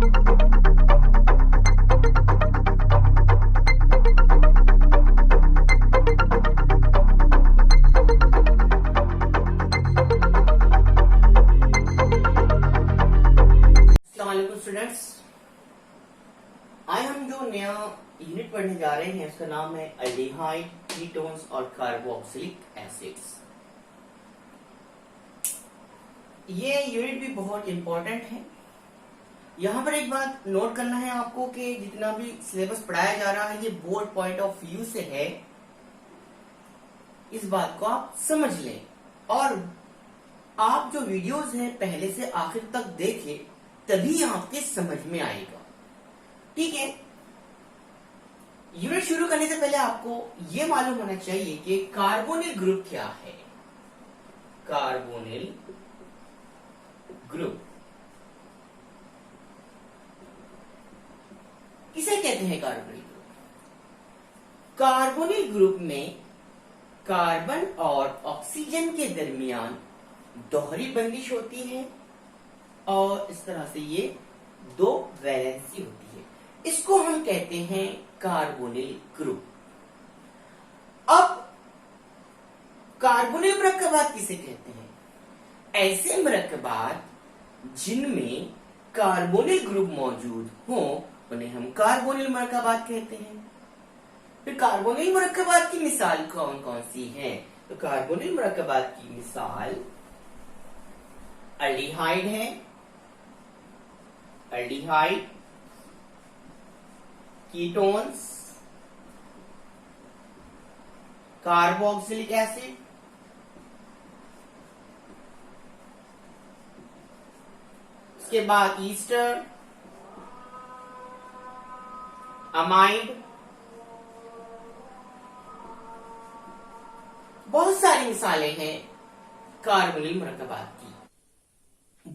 Students, आज हम जो नया यूनिट पढ़ने जा रहे हैं उसका नाम है एल्डिहाइड, कीटोन्स और कार्बोक्सिलिक एसिड्स। ये यूनिट भी बहुत इंपॉर्टेंट है। यहाँ पर एक बात नोट करना है आपको कि जितना भी सिलेबस पढ़ाया जा रहा है ये बोर्ड पॉइंट ऑफ व्यू से है, इस बात को आप समझ लें। और आप जो वीडियोस हैं पहले से आखिर तक देखें, तभी आपके समझ में आएगा। ठीक है, यूनिट शुरू करने से पहले आपको यह मालूम होना चाहिए कि कार्बोनिल ग्रुप क्या है। कार्बोनिल ग्रुप किसे कहते हैं? कार्बोनिल ग्रुप, कार्बोनिल ग्रुप में कार्बन और ऑक्सीजन के दरमियान दोहरी बंदिश होती है और इस तरह से ये दो वैलेंसी होती है। इसको हम कहते हैं कार्बोनिल ग्रुप। अब कार्बोनिल मरकबात किसे कहते हैं? ऐसे मरकबात जिनमें कार्बोनिल ग्रुप मौजूद हो उन्हें हम कार्बोनिल मरकबात कहते हैं। फिर कार्बोनिल मरकबात की मिसाल कौन कौन सी है? तो कार्बोनिल मरकबात की मिसाल एल्डिहाइड है, एल्डिहाइड, कीटोन्स, कार्बोक्सिलिक एसिड, उसके बाद ईस्टर, अमाइड, बहुत सारी मिसालें हैं कार्बोनिल मरकबात की।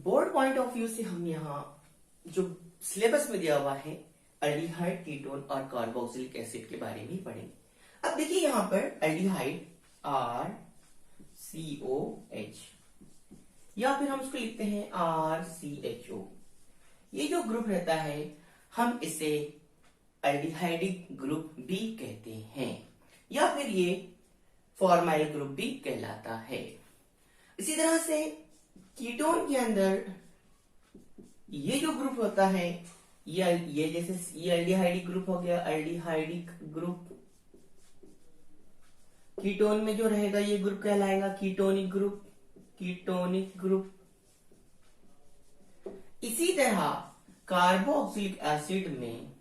बोर्ड पॉइंट ऑफ व्यू से हम यहाँ जो सिलेबस में दिया हुआ है एल्डिहाइड, कीटोन और कार्बोक्सिलिक एसिड के बारे में पढ़ेंगे। अब देखिए यहाँ पर एल्डिहाइड RCOH या फिर हम उसको लिखते हैं RCHO। ये जो ग्रुप रहता है हम इसे एल्डिहाइडिक ग्रुप भी कहते हैं या फिर ये फॉर्माइल ग्रुप भी कहलाता है। इसी तरह से कीटोन के अंदर ये जो ग्रुप होता है ये जैसे ये एल्डिहाइडिक ग्रुप हो गया, एल्डिहाइडिक ग्रुप। कीटोन में जो रहेगा ये ग्रुप कहलाएगा कीटोनिक ग्रुप, कीटोनिक ग्रुप। इसी तरह कार्बोक्सिलिक एसिड में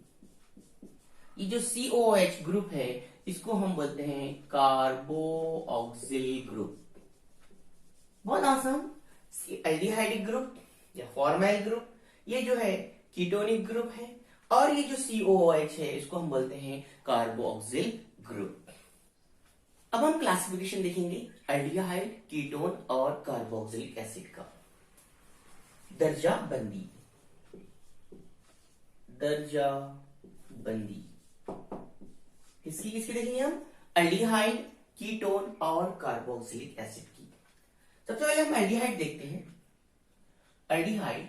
ये जो COH ग्रुप है इसको हम बोलते हैं कार्बोक्सिल ग्रुप। बहुत आसान। एल्डिहाइडिक ग्रुप या फॉर्माइल ग्रुप, ये जो है कीटोनिक ग्रुप है, और ये जो COOH है इसको हम बोलते हैं कार्बोक्सिल ग्रुप। अब हम क्लासिफिकेशन देखेंगे एल्डिहाइड, कीटोन और कार्बोक्सिलिक एसिड का। दर्जा बंदी, दर्जा बंदी किसकी किसकी देखेंगे हम? एल्डिहाइड, कीटोन और कार्बोक्सिलिक एसिड की। सबसे पहले हम एल्डिहाइड देखते हैं। एल्डिहाइड,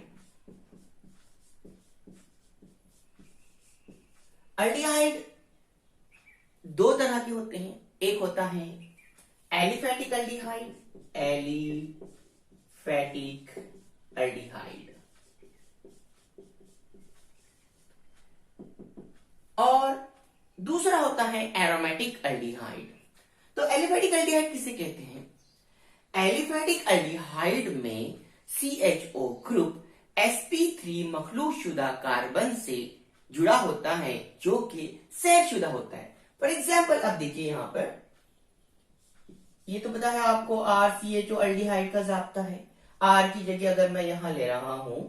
एल्डिहाइड दो तरह के होते हैं। एक होता है एलिफैटिक एल्डिहाइड, एलिफैटिक एल्डिहाइड, और दूसरा होता है एरोमेटिक एल्डिहाइड। तो एलिफैटिक एल्डिहाइड किसे कहते हैं? एलिफैटिक एल्डिहाइड में CHO ग्रुप sp3 मखलूतशुदा कार्बन से जुड़ा होता है जो कि सैरशुदा होता है। फॉर एग्जाम्पल अब देखिए यहां पर ये तो पता है आपको RCHO एल्डिहाइड का जाब्ता है। R की जगह अगर मैं यहां ले रहा हूं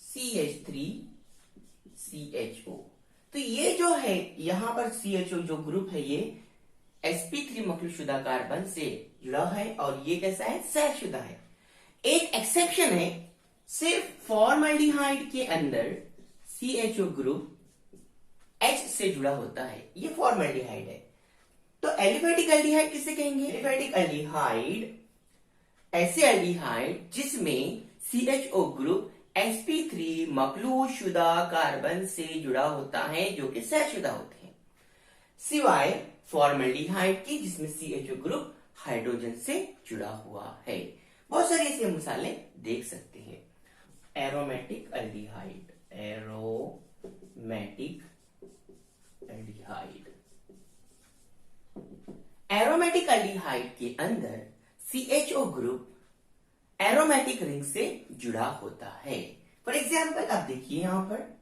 CH3CHO, तो ये जो है यहां पर CHO जो ग्रुप है ये sp3 मखलूतशुदा कार्बन से जुड़ा है और ये कैसा है? सैरशुदा है। एक एक्सेप्शन है, सिर्फ फॉर्मल्डिहाइड के अंदर CHO ग्रुप H से जुड़ा होता है, ये फॉर्मल्डिहाइड है। तो एलिफैटिक एल्डिहाइड किसे कहेंगे? एलिफैटिक एल्डिहाइड ऐसे एल्डिहाइड जिसमें CHO ग्रुप sp3 मखलूतशुदा कार्बन से जुड़ा होता है जो कि सहशुदा होते हैं, सिवाय फॉर्मल्डिहाइड की जिसमें CHO ग्रुप हाइड्रोजन से जुड़ा हुआ है। बहुत सारी ऐसी मिसालें देख सकते हैं। Aromatic aldehyde, aromatic aldehyde, aromatic aldehyde के अंदर CHO ग्रुप एरोमेटिक रिंग से जुड़ा होता है। फॉर एग्जाम्पल आप देखिए यहां पर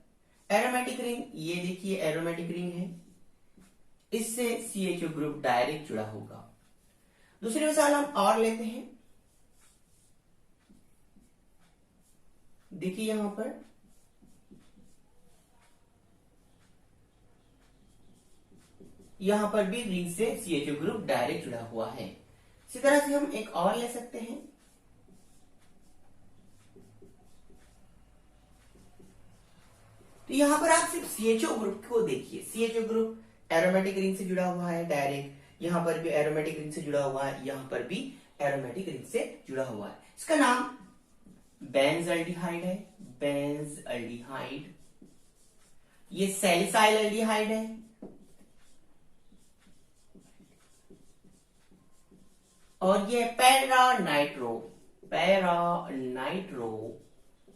एरोमेटिक रिंग, ये देखिए एरोमेटिक रिंग है, इससे CHO ग्रुप डायरेक्ट जुड़ा होगा। दूसरी मिसाल हम और लेते हैं, देखिए यहां पर भी रिंग से CHO ग्रुप डायरेक्ट जुड़ा हुआ है। इसी तरह से हम एक और ले सकते हैं, तो यहां पर आप सिर्फ CHO ग्रुप को देखिए। CHO ग्रुप एरोमेटिक रिंग से जुड़ा हुआ है डायरेक्ट, यहां पर भी एरोमेटिक रिंग से जुड़ा हुआ है, यहां पर भी एरोमेटिक रिंग से जुड़ा हुआ है। इसका नाम बेंजल्डिहाइड है, बेंजल्डिहाइड। ये सैलिसाइल एल्डिहाइड है, और ये पैरानाइट्रो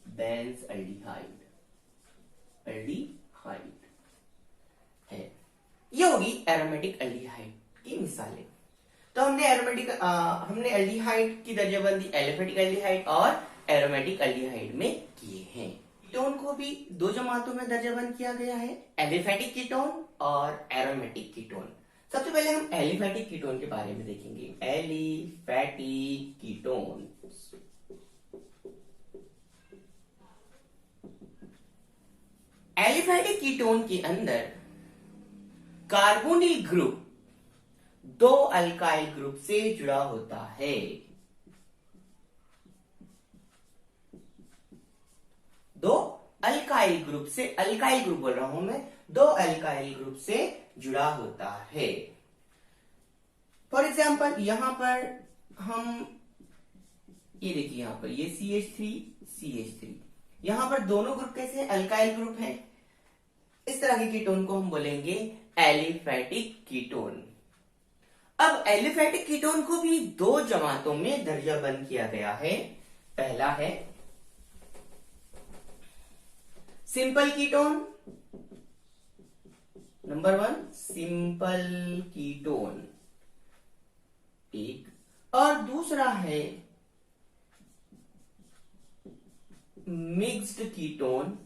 बेंज एल्डिहाइड है। ये होगी एरोमेटिक एल्डिहाइड की मिसालें। तो हमने एल्डिहाइड की दर्जाबंदी एलिफेटिक एल्डिहाइड और एरोमेटिक एल्डिहाइड में किए हैं। कीटोन को भी दो जमातों में दर्जाबंद किया गया है, एलिफेटिक कीटोन और एरोमेटिक कीटोन। सबसे पहले हम एलिफेटिक कीटोन के बारे में देखेंगे। एलिफेटिक कीटोन, एलिफेटिक कीटोन के अंदर कार्बोनिल ग्रुप दो अल्काइल ग्रुप से जुड़ा होता है। दो अल्काइल ग्रुप से, अल्काइल ग्रुप बोल रहा हूं मैं, दो अल्काइल ग्रुप से जुड़ा होता है। फॉर एग्जाम्पल यहां पर हम ये देखिए, यहां पर ये CH3 यहां पर दोनों ग्रुप कैसे हैं? अल्काइल ग्रुप है। इस तरह के कीटोन को हम बोलेंगे एलिफेटिक कीटोन। अब एलिफेटिक कीटोन को भी दो जमातों में दर्जाबंद किया गया है। पहला है simple ketone, number 1 simple ketone एक, और दूसरा है मिक्स्ड कीटोन।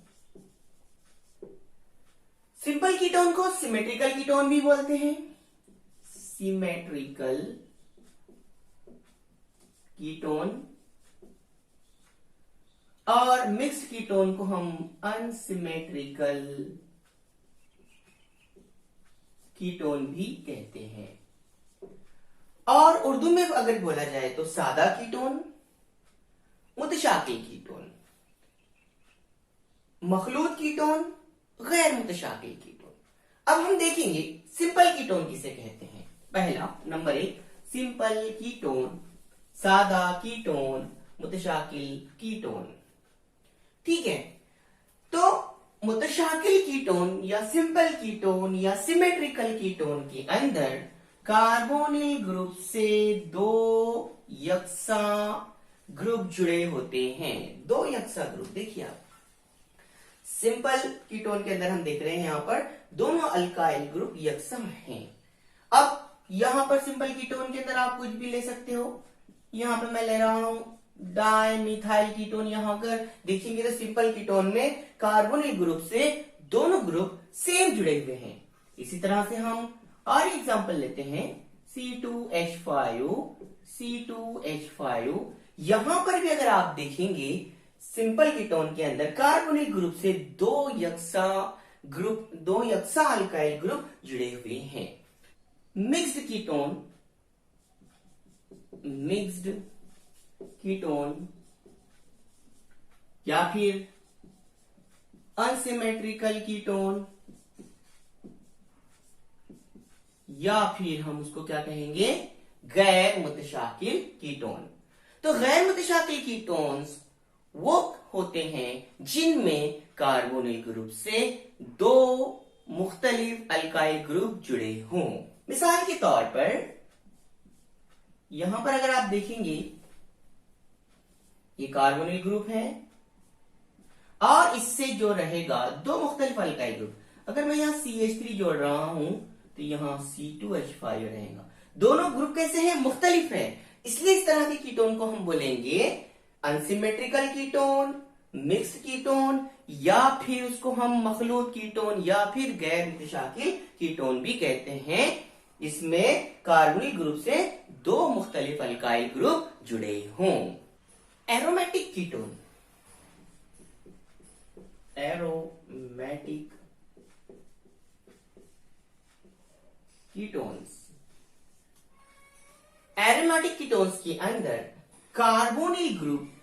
सिंपल कीटोन को सिमेट्रिकल कीटोन भी बोलते हैं, सिमेट्रिकल कीटोन, और मिक्स्ड कीटोन को हम अनसिमेट्रिकल कीटोन भी कहते हैं। और उर्दू में अगर बोला जाए तो सादा कीटोन, मुतशाकिल कीटोन, मखलूत कीटोन, गैर मुतशाकिल कीटोन। अब हम देखेंगे सिंपल कीटोन किसे कहते हैं। पहला नंबर 1 सिंपल कीटोन, सादा कीटोन, मुतशाकिल कीटोन। ठीक है, तो मुतशाकिल कीटोन या सिंपल कीटोन या सिमेट्रिकल कीटोन के अंदर कार्बोनिल ग्रुप से दो यकसा ग्रुप जुड़े होते हैं। दो यकसा ग्रुप, देखिए आप सिंपल कीटोन के अंदर हम देख रहे हैं यहां पर दोनों अल्काइल ग्रुप यकसा हैं। अब यहां पर सिंपल कीटोन के अंदर आप कुछ भी ले सकते हो। यहां पर मैं ले रहा हूं डाइमिथाइल कीटोन। यहां अगर देखेंगे तो सिंपल कीटोन में कार्बोनिल ग्रुप से दोनों ग्रुप सेम जुड़े हुए हैं। इसी तरह से हम और एग्जांपल लेते हैं C2H5। यहां पर भी अगर आप देखेंगे सिंपल कीटोन के अंदर कार्बोनिल ग्रुप से दो यकसा अल्काइल ग्रुप जुड़े हुए हैं। मिक्स्ड कीटोन या फिर अनसिमेट्रिकल कीटोन, या फिर हम उसको क्या कहेंगे, गैर मुतशाकिल कीटोन। तो गैर मुतशाकिल कीटोन्स वो होते हैं जिनमें कार्बोनिल ग्रुप से दो मुख्तलिफ अल्काइल ग्रुप जुड़े हों। मिसाल के तौर पर यहां पर अगर आप देखेंगे ये कार्बोनिल ग्रुप है और इससे जो रहेगा दो मुख्तलिफ अल्काइल ग्रुप, अगर मैं यहां CH3 जोड़ रहा हूं तो यहां C2H5 रहेगा। दोनों ग्रुप कैसे हैं? मुख्तलिफ है, इसलिए इस तरह के कीटोन को हम बोलेंगे अनसिमेट्रिकल कीटोन, मिक्स्ड कीटोन, या फिर उसको हम मखलूत कीटोन या फिर गैर मुतशाकिल कीटोन भी कहते हैं। इसमें कार्बोनिल ग्रुप से दो मुख्तलिफ अल्काइल ग्रुप जुड़े हों। Aromatic ketone, aromatic ketones, aromatic ketones के अंदर कार्बोनिल ग्रुप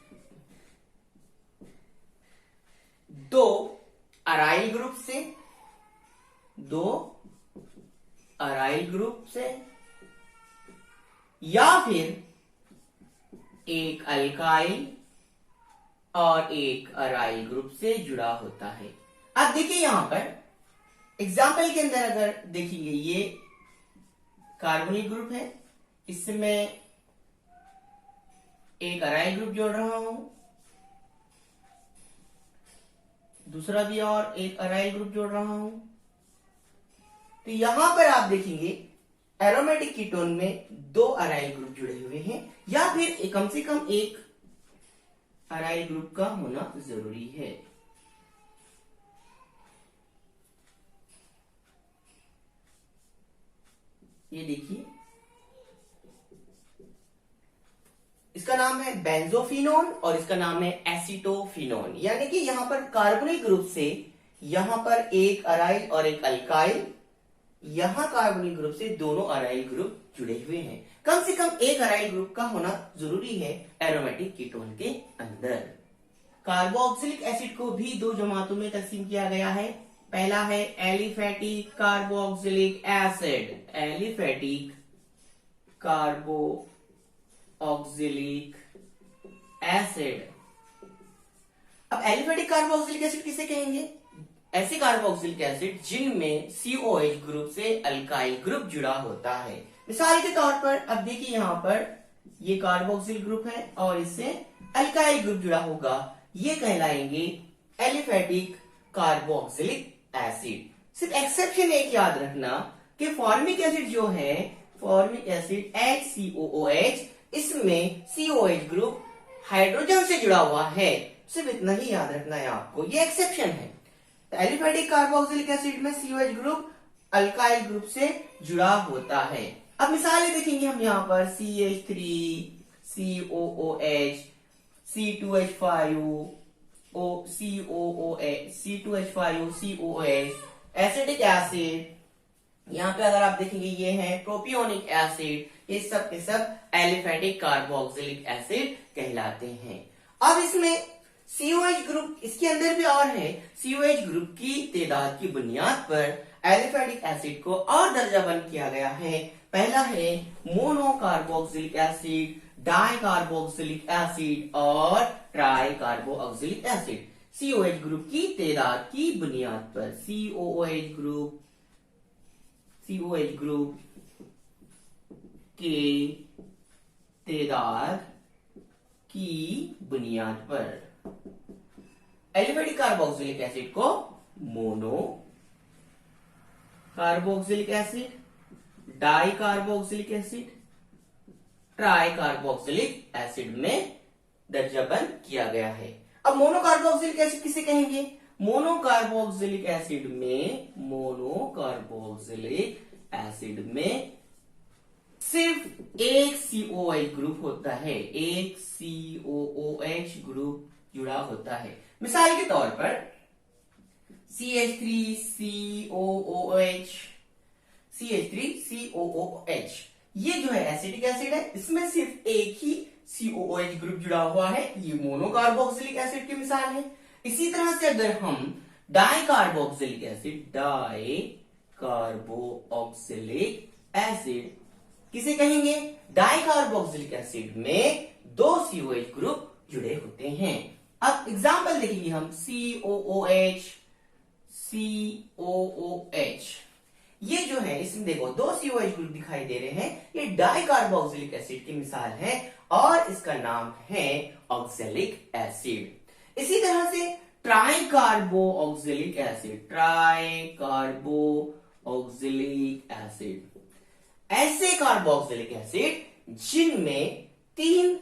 दो अराइल ग्रुप से या फिर एक अल्काइल और एक अराइल ग्रुप से जुड़ा होता है। अब देखिए यहां पर एग्जाम्पल के अंदर अगर देखेंगे ये कार्बोनिल ग्रुप है, इसमें एक अराइल ग्रुप जोड़ रहा हूं, दूसरा भी और एक अराइल ग्रुप जोड़ रहा हूं, तो यहां पर आप देखेंगे एरोमेटिक कीटोन में दो अराइल ग्रुप जुड़े हुए हैं या फिर कम से कम एक अराइल ग्रुप का होना जरूरी है। ये देखिए इसका नाम है बेंजोफिनोन और इसका नाम है एसीटोफिनोन, यानी कि यहां पर कार्बोनिल ग्रुप से यहां पर एक अराइल और एक अल्काइल, यहां कार्बोनिल ग्रुप से दोनों अराइल ग्रुप जुड़े हुए हैं। कम से कम एक अराइल ग्रुप का होना जरूरी है एरोमेटिक कीटोन के अंदर। कार्बोक्सिलिक एसिड को भी दो जमातों में तकसीम किया गया है। पहला है aliphatic carboxylic acid, aliphatic carboxylic acid. अब एलिफेटिक कार्बोक्सिलिक एसिड किसे कहेंगे? ऐसे कार्बोक्सिलिक एसिड जिनमें COH ग्रुप से अल्काइल ग्रुप जुड़ा होता है। मिसाल के तौर पर अब देखिए यहां पर ये कार्बोक्सिल ग्रुप है और इससे अल्काइल ग्रुप जुड़ा होगा, ये कहलाएंगे एलिफेटिक कार्बोक्सिलिक एसिड। सिर्फ एक्सेप्शन एक याद रखना कि फॉर्मिक एसिड जो है, फॉर्मिक एसिड HCOOH, इसमें COH ग्रुप हाइड्रोजन से जुड़ा हुआ है। सिर्फ इतना ही याद रखना है आपको, ये एक्सेप्शन है। एलिफेटिक कार्बोक्सिलिक एसिड में COH ग्रुप अल्काइल ग्रुप से जुड़ा होता है। अब मिसालें देखेंगे हम यहाँ पर CH3, COOH, C2H5, C2H5OH, acetic acid. यहाँ पे अगर आप देखेंगे ये है प्रोपियोनिक एसिड, ये सब के सब एलिफेटिक कार्बोक्सिलिक एसिड कहलाते हैं। अब इसमें COH ग्रुप, इसके अंदर भी और है, COH ग्रुप की तादाद की बुनियाद पर एलिफेटिक एसिड को और दर्जाबंद किया गया है। पहला है मोनोकार्बोक्सिलिक एसिड, डाइकार्बोक्सिलिक एसिड और ट्राइकार्बोक्सिलिक एसिड। COH ग्रुप की तादाद की बुनियाद पर, COH ग्रुप के तादाद की बुनियाद पर एलिफेटिक कार्बोक्सिलिक एसिड को mono carboxylic acid, di carboxylic acid, try carboxylic acid में दर्जाबंद किया गया है। अब मोनोकार्बोक्सिलिक एसिड किसे कहेंगे? मोनोकार्बोक्सिलिक एसिड में सिर्फ एक COH ग्रुप होता है, एक COOH ग्रुप जुड़ा होता है। मिसाल के तौर पर CH3COOH, ये जो है एसिटिक एसिड है, इसमें सिर्फ एक ही COOH ग्रुप जुड़ा हुआ है, ये मोनोकार्बोक्सिलिक एसिड की मिसाल है। इसी तरह से अगर हम डाइकार्बोक्सिलिक एसिड किसे कहेंगे? डाइकार्बोक्सिलिक एसिड में दो COH ग्रुप जुड़े होते हैं। अब एग्जाम्पल देखेंगे हम COOH, COOH। ये जो है इसमें देखो दो COH ग्रुप दिखाई दे रहे हैं, ये डाई कार्बोक्सिलिक एसिड की मिसाल है और इसका नाम है ऑक्सैलिक एसिड। इसी तरह से try कार्बो oxalic acid, try कार्बो oxalic acid, ऐसे कार्बोक्सिलिक एसिड जिनमें 3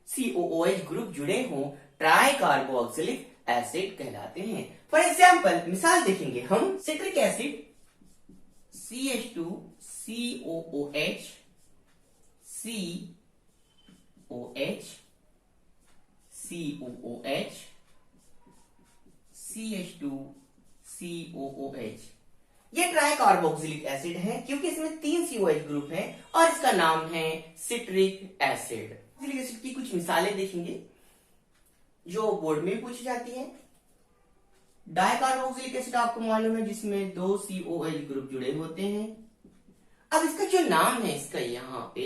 COOH ग्रुप जुड़े हों ट्राई कार्बोक्सिलिक एसिड कहलाते हैं। फॉर एग्जाम्पल मिसाल देखेंगे हम, citric acid CH2COOH, COH, COOH, CH2COOH। ये ट्राई कार्बोक्सिलिक एसिड है क्योंकि इसमें 3 COH ग्रुप हैं और इसका नाम है सिट्रिक एसिड। सिट्रिक एसिड की कुछ मिसालें देखेंगे जो बोर्ड में भी पूछी जाती है। डाई कार्बोक्सिलिक एसिड आपको मालूम है जिसमें 2 COH ग्रुप जुड़े होते हैं। अब इसका जो नाम है, इसका यहाँ पे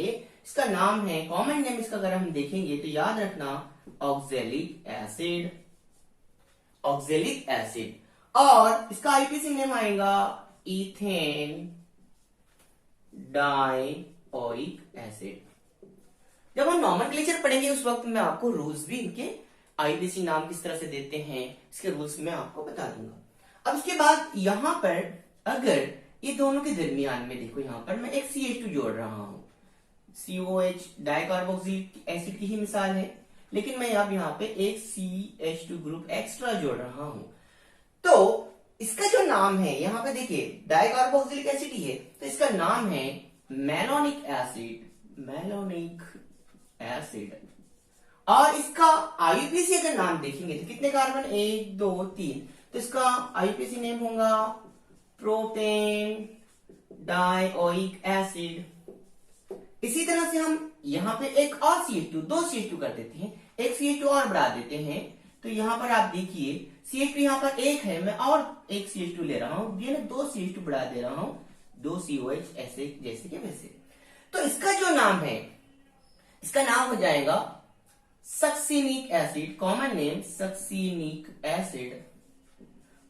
इसका नाम है, कॉमन नेम इसका अगर हम देखेंगे तो याद रखना ऑक्सैलिक एसिड, ऑक्सैलिक एसिड, और इसका आईपीसी नेम आएगा इथेन डाइओइक एसिड। जब हम नॉमेनक्लेचर पढ़ेंगे उस वक्त मैं आपको रूल्स भी इनके आईपीसी नाम किस तरह से देते हैं इसके रूल्स मैं आपको बता दूंगा। अब इसके बाद यहां पर अगर ये दोनों के दरमियान में देखो, यहां पर मैं एक CH2 जोड़ रहा हूं, COH डाइकार्बोक्सिलिक एसिड की ही मिसाल है, लेकिन मैं अब यहाँ पे एक CH2 ग्रुप एक्स्ट्रा जोड़ रहा हूं। तो इसका जो नाम है यहाँ पे देखिए डाइकार्बोक्सिलिक एसिड ही है, तो इसका नाम है मैलोनिक एसिड, मैलोनिक एसिड। और इसका आईपीसी अगर नाम देखेंगे तो कितने कार्बन, 1 2 3, तो इसका आईपीसी नेम होगा प्रोपेन डाइओइक एसिड। इसी तरह से हम यहाँ पे एक और CH2, 2 CH2 कर देते हैं, एक CH2 और बढ़ा देते हैं। तो यहाँ पर आप देखिए CH2 यहाँ पर एक है, मैं और एक CH2 ले रहा हूं, ये ना 2 CH2 बढ़ा दे रहा हूं, 2 COH ऐसे जैसे के वैसे। तो इसका जो नाम है, इसका नाम हो जाएगा succinic acid, common name succinic acid.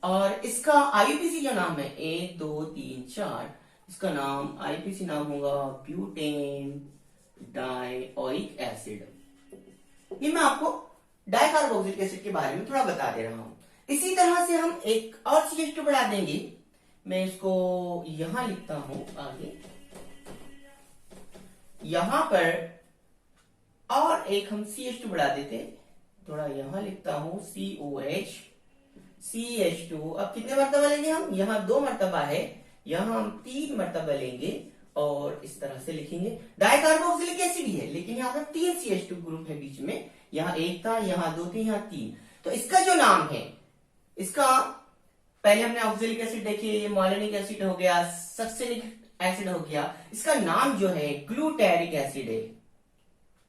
और इसका आईपीसी जो नाम है 1 2 3 4, इसका नाम आईपीसी नाम होगा ब्यूटेन डाइओइक एसिड। ये मैं आपको डाइकार्बोक्सिलिक एसिड के बारे में थोड़ा बता दे रहा हूं। इसी तरह से हम एक और CH2 बढ़ा देंगे, मैं इसको यहां लिखता हूं आगे, यहां पर और एक हम CH2 बढ़ा देते, थोड़ा यहां लिखता हूं COH, CH2। अब कितने मरतबा लेंगे हम, यहां 2 मरतबा है, यहां हम 3 मरतबा लेंगे और इस तरह से लिखेंगे। डाइकार्बोक्सिलिक एसिड ही है लेकिन यहाँ पर 3 CH2 ग्रुप है बीच में, यहाँ 1 था, यहाँ 2 थे, यहाँ 3। तो इसका जो नाम है, इसका पहले हमने ऑक्सैलिक एसिड देखिए, ये मैलोनिक एसिड हो गया, सक्सिनिक एसिड हो गया, इसका नाम जो है ग्लूटेरिक एसिड है,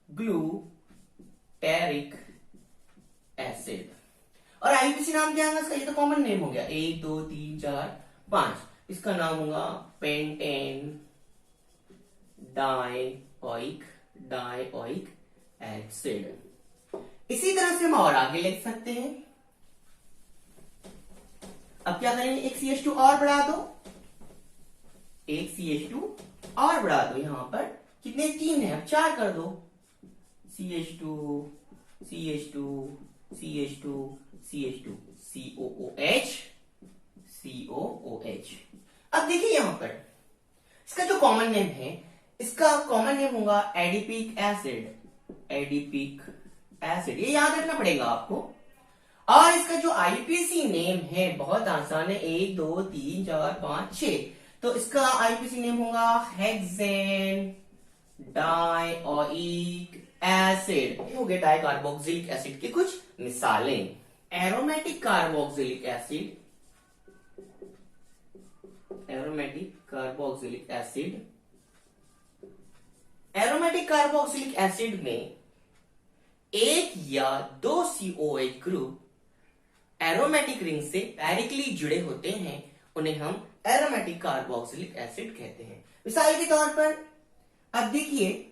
ग्लूटेरिक एसिड। और आईपीसी नाम क्या है इसका, ये तो कॉमन नेम हो गया, 1 2 3 4 5, इसका नाम होगा पेंटेन डाइओइक एसिड। इसी तरह से हम और आगे लिख सकते हैं। अब क्या करेंगे, एक CH2 और बढ़ा दो, एक CH2 और बढ़ा दो, यहां पर कितने 3 है, अब 4 कर दो, CH2 CH2 CH2 CH2 COOH COOH। अब देखिए यहां पर इसका जो कॉमन नेम है, इसका कॉमन नेम होगा एडिपिक एसिड, एडिपिक एसिड, ये याद रखना पड़ेगा आपको। और इसका जो आईपीसी नेम है बहुत आसान है, 1 2 3 4 5 6, तो इसका आईपीसी नेम होगा हेक्सेन डाइओइक एसिड। हो गए डाइकार्बोक्सिलिक एसिड की कुछ मिसालें। Aromatic carboxylic acid, aromatic carboxylic acid, aromatic carboxylic acid में 1 या 2 COH ग्रुप एरोमेटिक रिंग से डायरेक्टली जुड़े होते हैं, उन्हें हम एरोमेटिक कार्बोक्सिलिक एसिड कहते हैं। मिसाल के तौर पर अब देखिए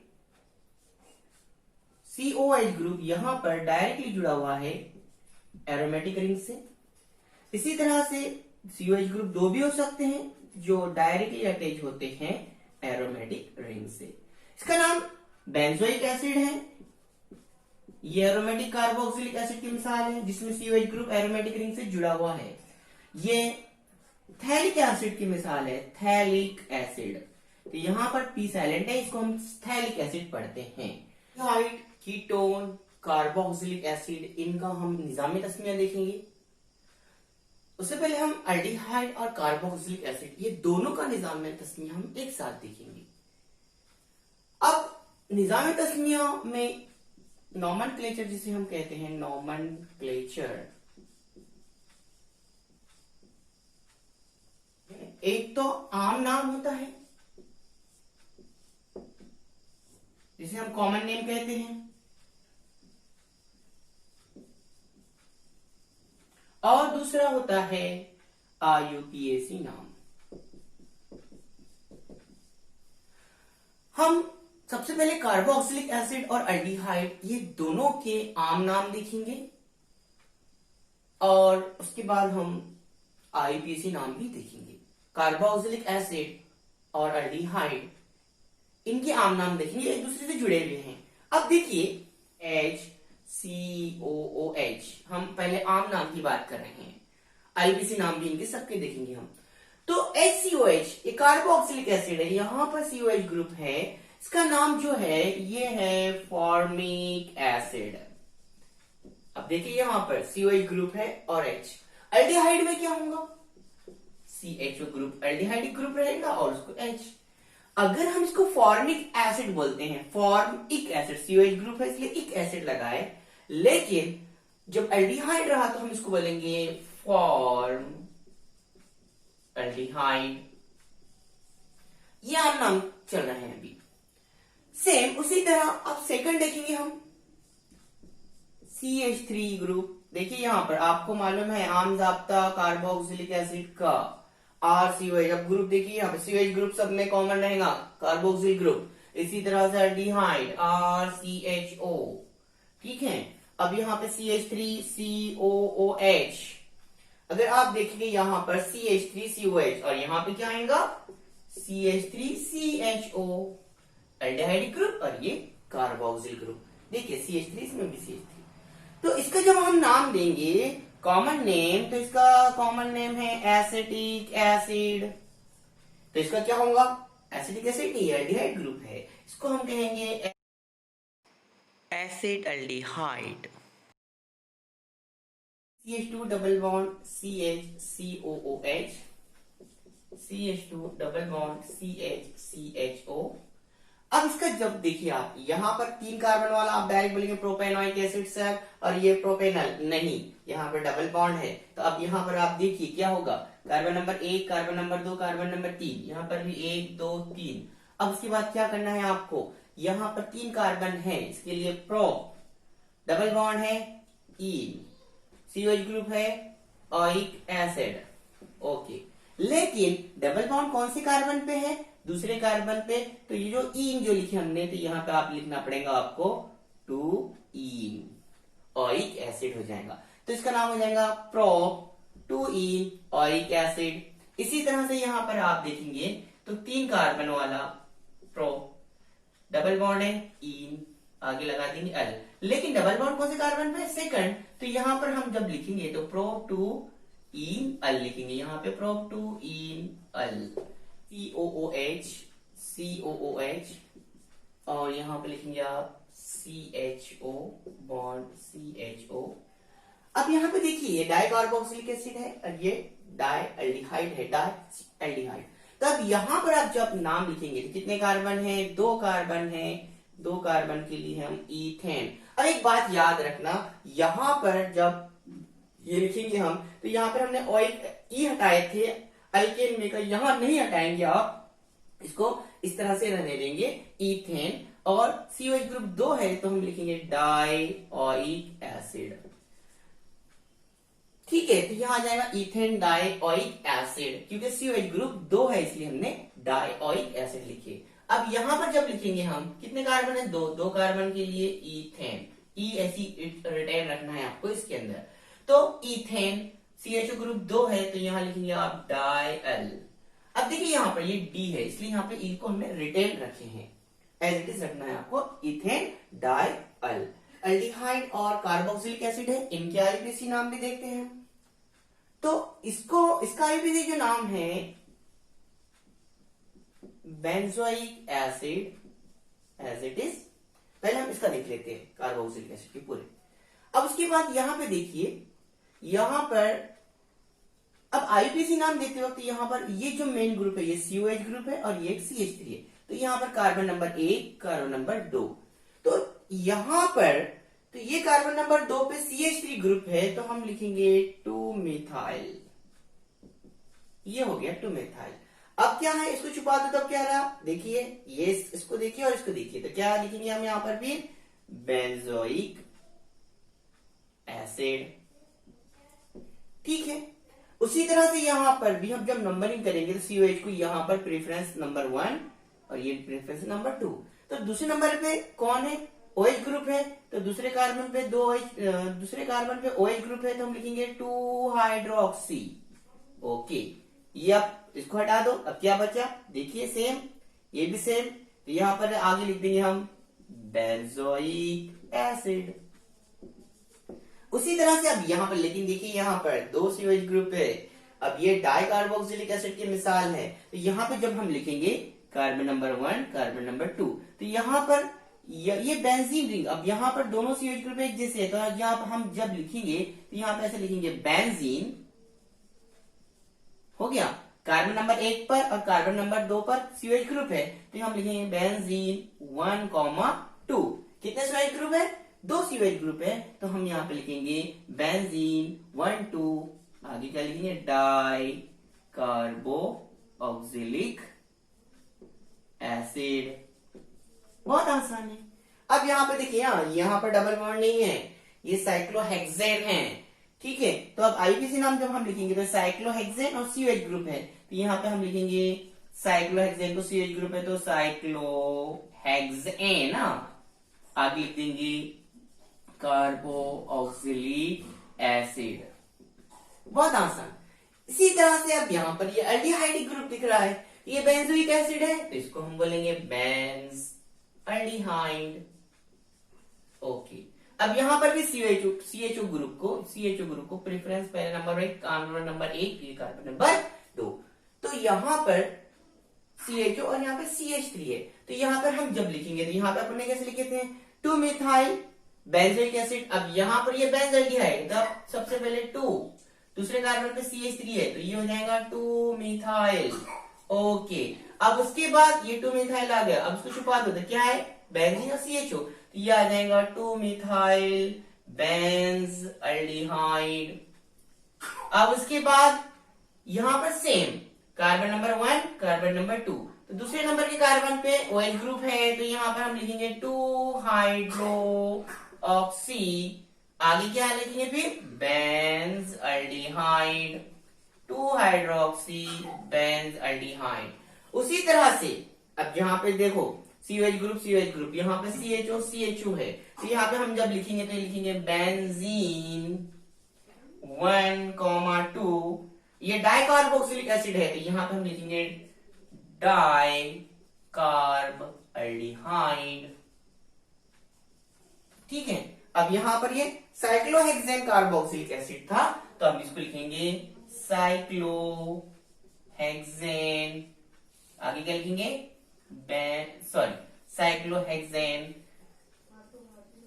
COH ग्रुप यहां पर डायरेक्टली जुड़ा हुआ है एरोमेटिक रिंग से। इसी तरह से COH ग्रुप 2 भी हो सकते हैं जो डायरेक्टली अटैच होते हैं एरोमेटिक रिंग से। इसका नाम बेंजोइक एसिड है। ये एरोमेटिक कार्बोक्सिलिक एसिड की मिसाल है जिसमें COH ग्रुप एरोमेटिक रिंग से जुड़ा हुआ है। ये थैलिक एसिड की मिसाल है, थैलिक एसिड। तो यहां पर P साइलेंट है, इसको हम थैलिक एसिड पढ़ते हैं। हाइड, कीटोन, कार्बोक्सिलिक एसिड, इनका हम निजामी तस्मीया देखेंगे। उससे पहले हम एल्डिहाइड और कार्बोक्सिलिक एसिड ये दोनों का निजामी तस्मीया हम एक साथ देखेंगे। अब निजामी तस्मीया में नॉमेनक्लेचर जिसे हम कहते हैं, नॉमेनक्लेचर, एक तो आम नाम होता है जिसे हम कॉमन नेम कहते हैं, और दूसरा होता है IUPAC नाम। हम सबसे पहले कार्बोक्सिलिक एसिड और एल्डिहाइड ये दोनों के आम नाम देखेंगे और उसके बाद हम IUPAC नाम भी देखेंगे। कार्बोक्सिलिक एसिड और एल्डिहाइड इनके आम नाम देखेंगे, एक दूसरे से जुड़े हुए हैं। अब देखिए HCOOH, हम पहले आम नाम की बात कर रहे हैं, IUPAC नाम भी इनके सबके देखेंगे हम। तो HCOH ये कार्बोक्सिलिक एसिड है, यहां पर COH ग्रुप है, इसका नाम जो है ये है फॉर्मिक एसिड। अब देखिए यहां पर COH ग्रुप है और H। एल्डिहाइड में क्या होगा? CHO ग्रुप एल्डिहाइड ग्रुप रहेगा और उसको H। अगर हम इसको फॉर्मिक एसिड बोलते हैं, फॉर्मिक एसिड, COH ग्रुप है इसलिए इक एसिड लगाए, लेकिन जब एल्डिहाइड रहा तो हम इसको बोलेंगे फॉर्म एल्डिहाइड। ये आम नाम चल रहे हैं अभी। सेम उसी तरह अब सेकंड देखेंगे हम, CH3 ग्रुप। देखिए यहां पर आपको मालूम है आम जाब्ता कार्बोक्सिलिक एसिड का RCOH। अब ग्रुप देखिए यहाँ पे COH ग्रुप सब में कॉमन रहेगा, कार्बोक्सिल ग्रुप। इसी तरह से एल्डिहाइड RCHO, ठीक है। अब यहाँ पे CH3COOH। अगर आप देखेंगे यहाँ पर CH3COH और यहाँ पे क्या आएगा CH3CHO, एल्डिहाइड ग्रुप और ये कार्बोक्सिल ग्रुप। देखिए CH3 इसमें भी CH3। तो इसका जब हम नाम देंगे कॉमन नेम, तो इसका कॉमन नेम है एसिटिक एसिड। तो इसका क्या होगा? एसिटिक एसिड नहीं, एल्डिहाइड ग्रुप है, इसको हम कहेंगे acid aldehyde. CH2 double bond CHCOOH, CH2 double bond CHCHO। अब इसका जब देखिए आप यहाँ पर 3 कार्बन वाला आप डायरेक्ट बोलेंगे प्रोपेनोइक एसिड सर, और ये प्रोपेनल नहीं, यहाँ पर डबल बॉन्ड है। तो अब यहाँ पर आप देखिए क्या होगा, carbon number 1, carbon number 2, carbon number 3, यहाँ पर भी 1 2 3। अब उसके बाद क्या करना है आपको, यहाँ पर 3 कार्बन है, इसके लिए प्रो, डबल बॉन्ड है इन, COH ग्रुप है ओइक एसिड, ओके। लेकिन डबल बॉन्ड कौन से कार्बन पे है? दूसरे कार्बन पे। तो ये जो इन जो लिखे हमने, तो यहाँ पे आप लिखना पड़ेगा आपको 2 इन, ओइक एसिड हो जाएगा। तो इसका नाम हो जाएगा प्रो 2 इन ओइक एसिड। इसी तरह से यहाँ पर आप देखेंगे तो 3 कार्बन वाला प्रो, डबल बॉन्ड है इन, आगे लगा देंगे अल, लेकिन डबल बॉन्ड कौन से कार्बन पे? सेकंड। तो यहाँ पर हम जब लिखेंगे तो प्रो 2 इन अल लिखेंगे, यहाँ पे प्रो 2 इन अल, COOH COOH, और यहाँ पे लिखेंगे आप CHO बॉन्ड CHO। अब यहाँ पे देखिए ये डाई कार्बोक्सिलिक एसिड है और ये डाई एल्डिहाइड है, डाई एल्डिहाइड। तब यहाँ पर आप जब नाम लिखेंगे तो कितने कार्बन है? 2 कार्बन है, 2 कार्बन के लिए हम इथेन। और एक बात याद रखना, यहाँ पर जब ये लिखेंगे हम, तो यहाँ पर हमने ऑइल ई हटाए थे अल्केन में का, यहां नहीं हटाएंगे, आप इसको इस तरह से रहने देंगे इथेन। और COH ग्रुप 2 है तो हम लिखेंगे डाइओइक एसिड, ठीक है। तो यहां आ जाएगा इथेन डाइओइक एसिड, क्योंकि COH ग्रुप 2 है इसलिए हमने डाइओइक एसिड लिखे। अब यहां पर जब लिखेंगे हम, कितने कार्बन है? 2 कार्बन के लिए इथेन, ई ऐसी रिटेन रखना है आपको इसके अंदर। तो इथेन CHO ग्रुप 2 है तो यहां लिखेंगे आप डायल। अब देखिए यहां पर ये डी है इसलिए यहां पे ई को हमने रिटेन रखे हैं, एज इट इज रखना है आपको, इथेन डायल। एल्डिहाइड और कार्बोक्सिलिक एसिड है, इनके आईपीसी नाम भी देखते हैं। तो इसका आईपीसी जो नाम है benzoic acid as it is, पहले हम इसका देख लेते हैं कार्बोक्सिलिक एसिड के पूरे। अब उसके बाद यहां पे देखिए, यहां पर अब आईपीसी नाम देते वक्त यहां पर ये जो मेन ग्रुप है ये COH ग्रुप है और ये एक CH3 है, तो यहां पर कार्बन नंबर 1, कार्बन नंबर 2, तो यहां पर तो ये कार्बन नंबर 2 पे CH3 ग्रुप है तो हम लिखेंगे 2 मिथाइल, ये हो गया 2 मिथाइल। अब क्या है, इसको छुपा दो तब क्या रहा, देखिए ये इसको देखिए और इसको देखिए, तो क्या लिखेंगे हम यहां पर भी बेंजोइक एसिड। ठीक है, उसी तरह से यहां पर भी हम जब नंबरिंग करेंगे तो COH को यहां पर प्रेफरेंस नंबर 1 और ये प्रेफरेंस नंबर 2, तो दूसरे नंबर पे कौन है, OH ग्रुप है, तो दूसरे कार्बन पे दूसरे कार्बन पे OH ग्रुप है तो हम लिखेंगे 2 हाइड्रोक्सी। ओके, ये अब इसको हटा दो, अब क्या बचा, देखिए सेम, ये भी सेम, तो यहां पर आगे लिख देंगे हम बेंजोइक एसिड। उसी तरह से अब यहां पर, लेकिन देखिए यहां पर 2 COH ग्रुप है, अब ये डाई कार्बोक्सिलिक एसिड की मिसाल है, तो यहां पे जब हम लिखेंगे कार्बन नंबर 1, कार्बन नंबर 2, तो यहां पर ये बेंजीन रिंग, अब यहां पर दोनों COH ग्रुप एक जैसे है, तो यहां पर हम जब लिखेंगे तो यहां पे ऐसे लिखेंगे बेंजीन, हो गया, कार्बन नंबर 1 पर और कार्बन नंबर 2 पर COH ग्रुप है तो हम लिखेंगे बेंजीन 1,2, कितने COH ग्रुप है, 2 COH ग्रुप है, तो हम यहां पे लिखेंगे बेंजीन 1, 2, आगे क्या लिखेंगे डाई कार्बो ऑक्सिलिक एसिड। बहुत आसान है। अब यहां पे देखिए, यहां पर डबल बॉन्ड नहीं है, ये साइक्लोहेक्सेन है, ठीक है, तो अब आईपीसी नाम जब हम लिखेंगे तो साइक्लोहेक्सेन और COH ग्रुप है, तो यहां पे हम लिखेंगे साइक्लोहेक्सेन को COH ग्रुप है तो साइक्लोहेक्सेन, आगे लिख देंगे कार्बो ऑक्सिलिक एसिड। बहुत आसान। इसी तरह से अब यहां पर ये एल्डिहाइड ग्रुप दिख रहा है, ये बेंजोइक एसिड है तो इसको हम बोलेंगे बेंज एल्डिहाइड। ओके, अब यहां पर भी CHO ग्रुप को प्रेफरेंस पहले नंबर 1, कार्बन नंबर 1, ये कार्बन नंबर 2, तो यहां पर CHO और यहां पर CH3 है, तो यहां पर हम जब लिखेंगे तो यहां पर अपने कैसे लिखे थे 2 मिथाइल बेंजोइक एसिड, अब यहां पर ये बेंज एल्डिहाइड, तब सबसे पहले 2, दूसरे कार्बन पे CH3 है तो ये हो जाएगा 2 मिथाइल। ओके, अब उसके बाद ये 2 मिथाइल आ गया, अब इसको छुपा दो तो क्या है बेंजीन और CHO, तो ये आ जाएगा 2 मिथाइल बेंज एल्डिहाइड। अब उसके बाद यहां पर same carbon number 1, carbon number 2, तो दूसरे नंबर के कार्बन पे OH ग्रुप है तो यहां पर हम लिखेंगे 2 हाइड्रो ऑक्सी, आगे क्या लिखेंगे फिर Benz aldehyde, 2 hydroxy Benz aldehyde. उसी तरह से अब यहाँ पे देखो COH ग्रुप, यहाँ पे CHO है, तो यहाँ पे हम जब लिखेंगे तो लिखेंगे बेंजीन 1,2, ये डाई कार्बोक्सिलिक एसिड है तो यहाँ पे हम लिखेंगे डाई कार्ब एल्डिहाइड। ठीक है, अब यहां पर ये साइक्लोहेक्सेन कार्बोक्सिलिक एसिड था तो हम इसको लिखेंगे साइक्लोहेक्सेन, आगे क्या लिखेंगे साइक्लोहेक्सेन,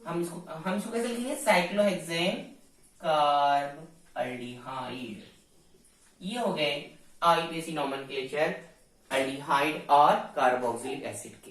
हम इसको कैसे लिखेंगे साइक्लोहेक्सेन कार्ब एल्डिहाइड। ये हो गए आईपीसी नोमेनक्लेचर एल्डिहाइड और कार्बोक्सिलिक एसिड के।